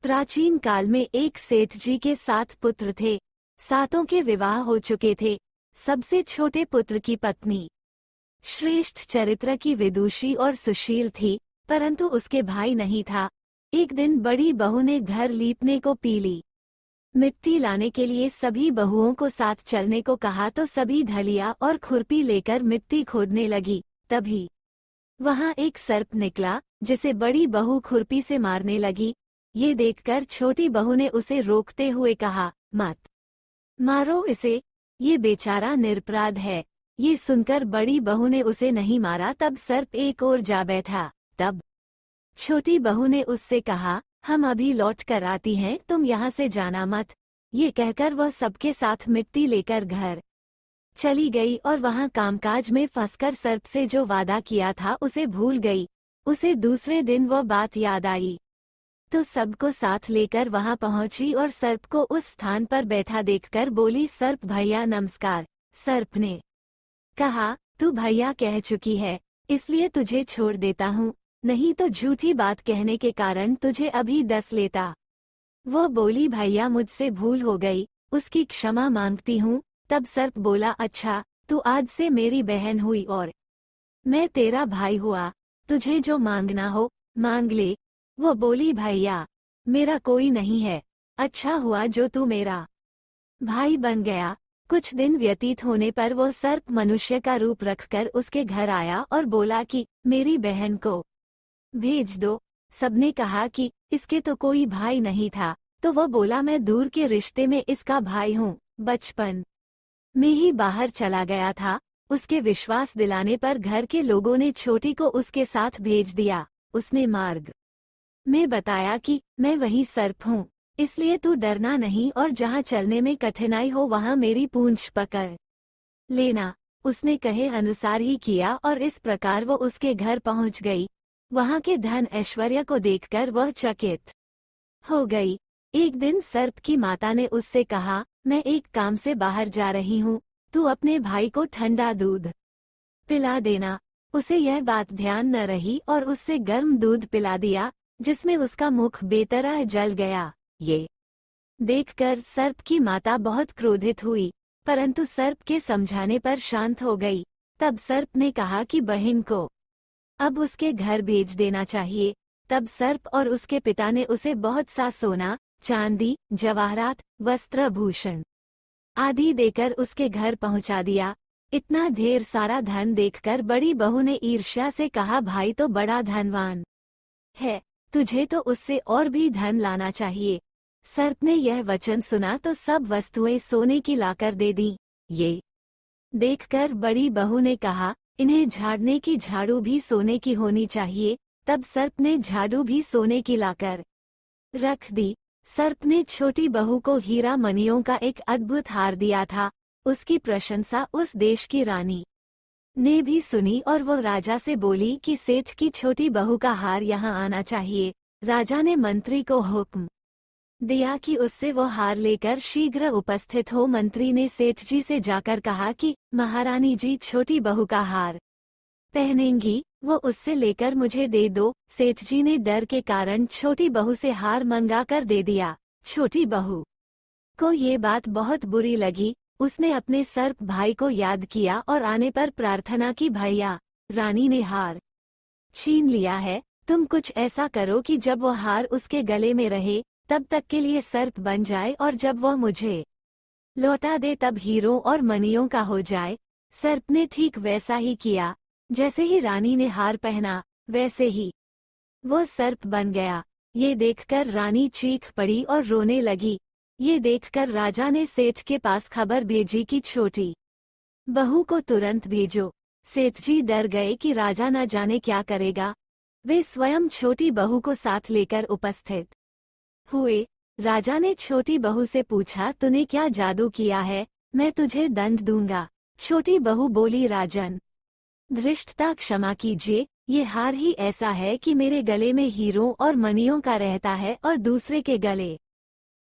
प्राचीन काल में एक सेठ जी के 7 पुत्र थे। सातों के विवाह हो चुके थे। सबसे छोटे पुत्र की पत्नी श्रेष्ठ चरित्र की विदुषी और सुशील थी, परंतु उसके भाई नहीं था। एक दिन बड़ी बहू ने घर लीपने को पीली मिट्टी लाने के लिए सभी बहुओं को साथ चलने को कहा तो सभी धलिया और खुरपी लेकर मिट्टी खोदने लगी। तभी वहां एक सर्प निकला, जिसे बड़ी बहू खुरपी से मारने लगी। ये देखकर छोटी बहू ने उसे रोकते हुए कहा, मत मारो इसे, ये बेचारा निरपराध है। ये सुनकर बड़ी बहू ने उसे नहीं मारा। तब सर्प एक ओर जा बैठा। तब छोटी बहू ने उससे कहा, हम अभी लौट कर आती हैं, तुम यहाँ से जाना मत। ये कहकर वह सबके साथ मिट्टी लेकर घर चली गई और वहाँ कामकाज में फंसकर सर्प से जो वादा किया था उसे भूल गई। उसे दूसरे दिन वह बात याद आई तो सबको साथ लेकर वहाँ पहुंची और सर्प को उस स्थान पर बैठा देखकर बोली, सर्प भैया नमस्कार। सर्प ने कहा, तू भैया कह चुकी है, इसलिए तुझे छोड़ देता हूँ, नहीं तो झूठी बात कहने के कारण तुझे अभी डस लेता। वह बोली, भैया मुझसे भूल हो गई, उसकी क्षमा मांगती हूँ। तब सर्प बोला, अच्छा, तू आज से मेरी बहन हुई और मैं तेरा भाई हुआ, तुझे जो मांगना हो मांग ले। वो बोली, भैया मेरा कोई नहीं है, अच्छा हुआ जो तू मेरा भाई बन गया। कुछ दिन व्यतीत होने पर वो सर्प मनुष्य का रूप रखकर उसके घर आया और बोला कि मेरी बहन को भेज दो। सबने कहा कि इसके तो कोई भाई नहीं था, तो वो बोला, मैं दूर के रिश्ते में इसका भाई हूँ, बचपन में ही बाहर चला गया था। उसके विश्वास दिलाने पर घर के लोगों ने छोटी को उसके साथ भेज दिया। उसने मार्ग में बताया कि मैं वही सर्प हूँ, इसलिए तू डरना नहीं और जहाँ चलने में कठिनाई हो वहाँ मेरी पूंछ पकड़ लेना। उसने कहे अनुसार ही किया और इस प्रकार वो उसके घर पहुँच गई। वहाँ के धन ऐश्वर्य को देखकर वह चकित हो गई। एक दिन सर्प की माता ने उससे कहा, मैं एक काम से बाहर जा रही हूँ, तू अपने भाई को ठंडा दूध पिला देना। उसे यह बात ध्यान न रही और उससे गर्म दूध पिला दिया, जिसमें उसका मुख बेतरह जल गया। ये देखकर सर्प की माता बहुत क्रोधित हुई, परंतु सर्प के समझाने पर शांत हो गई। तब सर्प ने कहा कि बहन को अब उसके घर भेज देना चाहिए। तब सर्प और उसके पिता ने उसे बहुत सा सोना, चांदी, जवाहरात, वस्त्र भूषण आदि देकर उसके घर पहुंचा दिया। इतना ढेर सारा धन देखकर बड़ी बहू ने ईर्ष्या से कहा, भाई तो बड़ा धनवान है, तुझे तो उससे और भी धन लाना चाहिए। सर्प ने यह वचन सुना तो सब वस्तुएं सोने की लाकर दे दी। ये देखकर बड़ी बहू ने कहा, इन्हें झाड़ने की झाड़ू भी सोने की होनी चाहिए। तब सर्प ने झाड़ू भी सोने की लाकर रख दी। सर्प ने छोटी बहू को हीरा मणियों का एक अद्भुत हार दिया था। उसकी प्रशंसा उस देश की रानी ने भी सुनी और वो राजा से बोली कि सेठ की छोटी बहू का हार यहाँ आना चाहिए। राजा ने मंत्री को हुक्म दिया कि उससे वो हार लेकर शीघ्र उपस्थित हो। मंत्री ने सेठ जी से जाकर कहा कि महारानी जी छोटी बहू का हार पहनेंगी, वो उससे लेकर मुझे दे दो। सेठ जी ने डर के कारण छोटी बहू से हार मंगा कर दे दिया। छोटी बहू को ये बात बहुत बुरी लगी। उसने अपने सर्प भाई को याद किया और आने पर प्रार्थना की, भैया रानी ने हार छीन लिया है, तुम कुछ ऐसा करो कि जब वह हार उसके गले में रहे तब तक के लिए सर्प बन जाए और जब वह मुझे लौटा दे तब हीरों और मणियों का हो जाए। सर्प ने ठीक वैसा ही किया। जैसे ही रानी ने हार पहना वैसे ही वो सर्प बन गया। ये देखकर रानी चीख पड़ी और रोने लगी। ये देखकर राजा ने सेठ के पास खबर भेजी कि छोटी बहू को तुरंत भेजो। सेठ जी डर गए कि राजा न जाने क्या करेगा। वे स्वयं छोटी बहू को साथ लेकर उपस्थित हुए। राजा ने छोटी बहू से पूछा, तूने क्या जादू किया है, मैं तुझे दंड दूंगा। छोटी बहू बोली, राजन धृष्टता क्षमा कीजिए, ये हार ही ऐसा है कि मेरे गले में हीरों और मणियों का रहता है और दूसरे के गले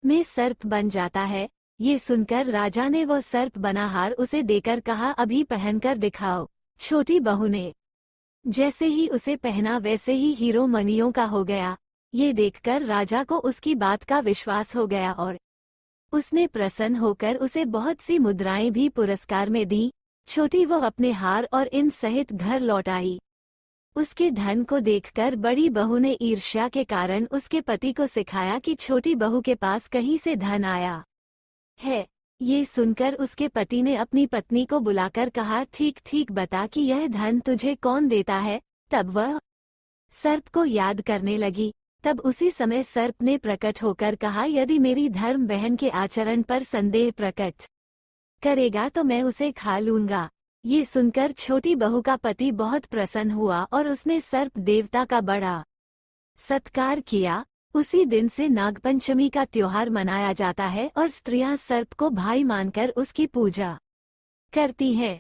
में सर्प बन जाता है। ये सुनकर राजा ने वो सर्प बना हार उसे देकर कहा, अभी पहनकर दिखाओ। छोटी बहू ने जैसे ही उसे पहना वैसे ही हीरो मणियों का हो गया। ये देखकर राजा को उसकी बात का विश्वास हो गया और उसने प्रसन्न होकर उसे बहुत सी मुद्राएं भी पुरस्कार में दी। छोटी वो अपने हार और इन सहित घर लौट आई। उसके धन को देखकर बड़ी बहू ने ईर्ष्या के कारण उसके पति को सिखाया कि छोटी बहू के पास कहीं से धन आया है। ये सुनकर उसके पति ने अपनी पत्नी को बुलाकर कहा, ठीक ठीक बता कि यह धन तुझे कौन देता है। तब वह सर्प को याद करने लगी। तब उसी समय सर्प ने प्रकट होकर कहा, यदि मेरी धर्म बहन के आचरण पर संदेह प्रकट करेगा तो मैं उसे खा लूंगा। ये सुनकर छोटी बहू का पति बहुत प्रसन्न हुआ और उसने सर्प देवता का बड़ा सत्कार किया। उसी दिन से नागपंचमी का त्योहार मनाया जाता है और स्त्रियां सर्प को भाई मानकर उसकी पूजा करती हैं।